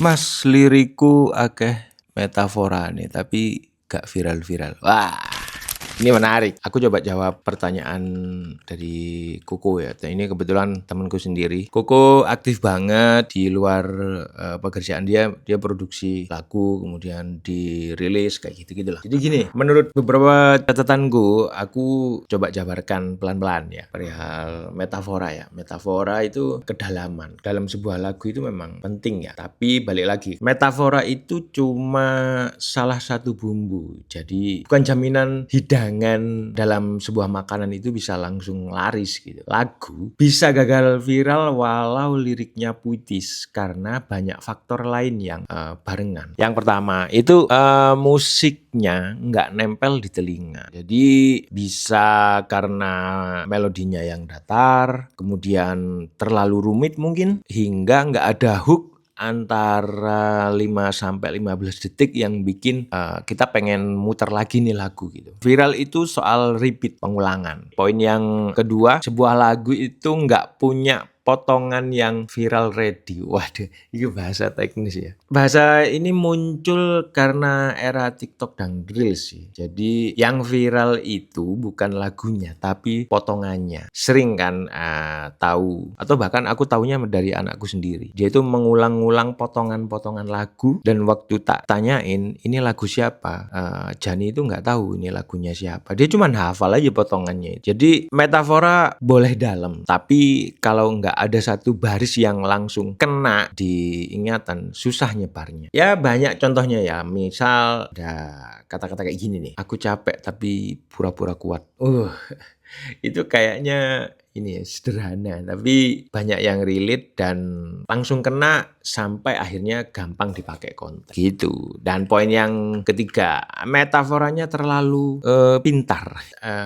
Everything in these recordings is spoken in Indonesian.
Mas, lirikku akeh metaforane tapi gak viral-viral. Wah, ini menarik. Aku coba jawab pertanyaan dari Koko ya. Ini kebetulan temanku sendiri. Koko aktif banget di luar pekerjaan dia. Dia produksi lagu, kemudian dirilis kayak gitu-gitu lah. Jadi gini, menurut beberapa catatanku, aku coba jabarkan pelan-pelan ya. Perihal metafora ya. Metafora itu kedalaman. Dalam sebuah lagu itu memang penting ya. Tapi balik lagi, metafora itu cuma salah satu bumbu. Jadi bukan jaminan hidangan dalam sebuah makanan itu bisa langsung laris gitu. Lagu bisa gagal viral walau liriknya puitis karena banyak faktor lain yang barengan. Yang pertama itu musiknya nggak nempel di telinga. Jadi bisa karena melodinya yang datar, kemudian terlalu rumit mungkin, hingga nggak ada hook antara 5-15 detik yang bikin kita pengen muter lagi nih lagu gitu. Viral itu soal repeat, pengulangan. Poin yang kedua, sebuah lagu itu nggak punya potongan yang viral ready. Waduh, itu bahasa teknis ya. Bahasa ini muncul karena era TikTok dan Reels sih. Jadi yang viral itu bukan lagunya, tapi potongannya. Sering kan tahu, atau bahkan aku taunya dari anakku sendiri. Dia itu mengulang-ulang potongan-potongan lagu, dan waktu tak tanyain ini lagu siapa, Jani itu nggak tahu ini lagunya siapa. Dia cuma hafal aja potongannya. Jadi metafora boleh dalam, tapi kalau nggak ada satu baris yang langsung kena di ingatan, susah nyebarnya. Ya banyak contohnya ya. Misal ada kata-kata kayak gini nih. Aku capek tapi pura-pura kuat. Itu kayaknya ini ya, sederhana, tapi banyak yang relate dan langsung kena sampai akhirnya gampang dipakai konten gitu. Dan poin yang ketiga, metaforanya terlalu pintar.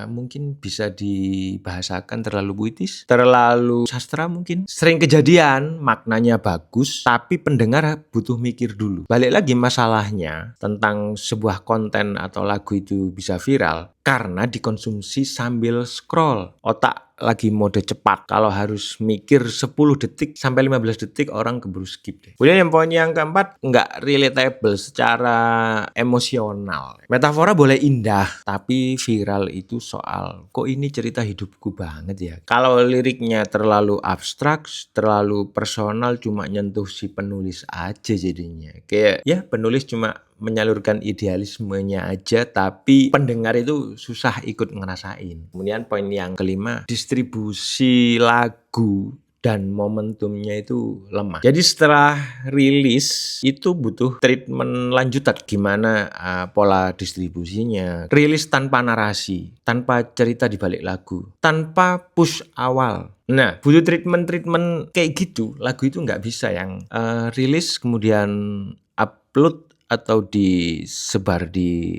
Mungkin bisa dibahasakan terlalu puitis, terlalu sastra mungkin. Sering kejadian maknanya bagus, tapi pendengar butuh mikir dulu. Balik lagi, masalahnya tentang sebuah konten atau lagu itu bisa viral karena dikonsumsi sambil scroll. Otak lagi mode cepat. Kalau harus mikir 10 detik sampai 15 detik, orang keburu skip deh. Kemudian yang poin yang keempat, nggak relatable secara emosional. Metafora boleh indah, tapi viral itu soal, kok ini cerita hidupku banget ya. Kalau liriknya terlalu abstrak, terlalu personal, cuma nyentuh si penulis aja jadinya. Kayak ya penulis cuma menyalurkan idealismenya aja, tapi pendengar itu susah ikut ngerasain. Kemudian poin yang kelima, distribusi lagu dan momentumnya itu lemah. Jadi setelah rilis itu butuh treatment lanjutan. Gimana pola distribusinya, rilis tanpa narasi, tanpa cerita di balik lagu, tanpa push awal. Nah, butuh treatment kayak gitu. Lagu itu nggak bisa yang rilis kemudian upload atau disebar di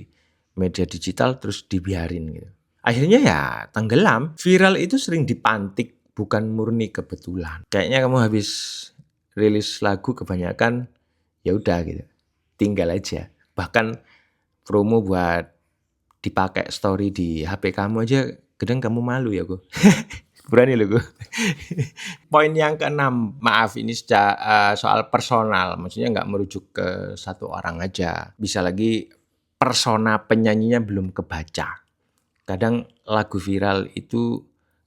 media digital terus dibiarin gitu. Akhirnya ya tenggelam. Viral itu sering dipantik, bukan murni kebetulan. Kayaknya kamu habis rilis lagu kebanyakan, ya udah gitu, tinggal aja. Bahkan promo buat dipakai story di HP kamu aja, kadang kamu malu ya gue. Berani loh gue. Poin yang keenam, maaf ini soal personal, maksudnya nggak merujuk ke satu orang aja. Bisa lagi persona penyanyinya belum kebaca. Kadang lagu viral itu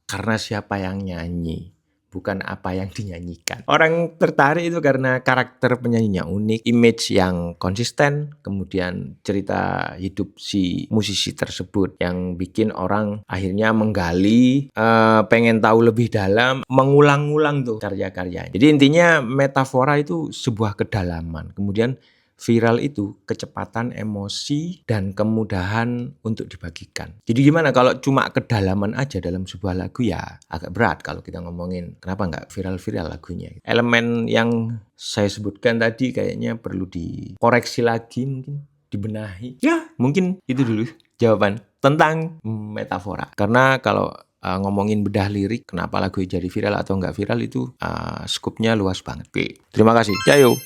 karena siapa yang nyanyi, bukan apa yang dinyanyikan. Orang tertarik itu karena karakter penyanyinya unik, image yang konsisten, kemudian cerita hidup si musisi tersebut yang bikin orang akhirnya menggali, pengen tahu lebih dalam, mengulang-ulang tuh karya-karyanya. Jadi intinya metafora itu sebuah kedalaman, kemudian viral itu kecepatan emosi dan kemudahan untuk dibagikan. Jadi gimana kalau cuma kedalaman aja dalam sebuah lagu, ya agak berat kalau kita ngomongin kenapa nggak viral-viral lagunya. Elemen yang saya sebutkan tadi kayaknya perlu dikoreksi lagi, mungkin dibenahi. Ya mungkin itu dulu jawaban tentang metafora. Karena kalau ngomongin bedah lirik, kenapa lagu jadi viral atau nggak viral itu skupnya luas banget. Oke, terima kasih. Jayo.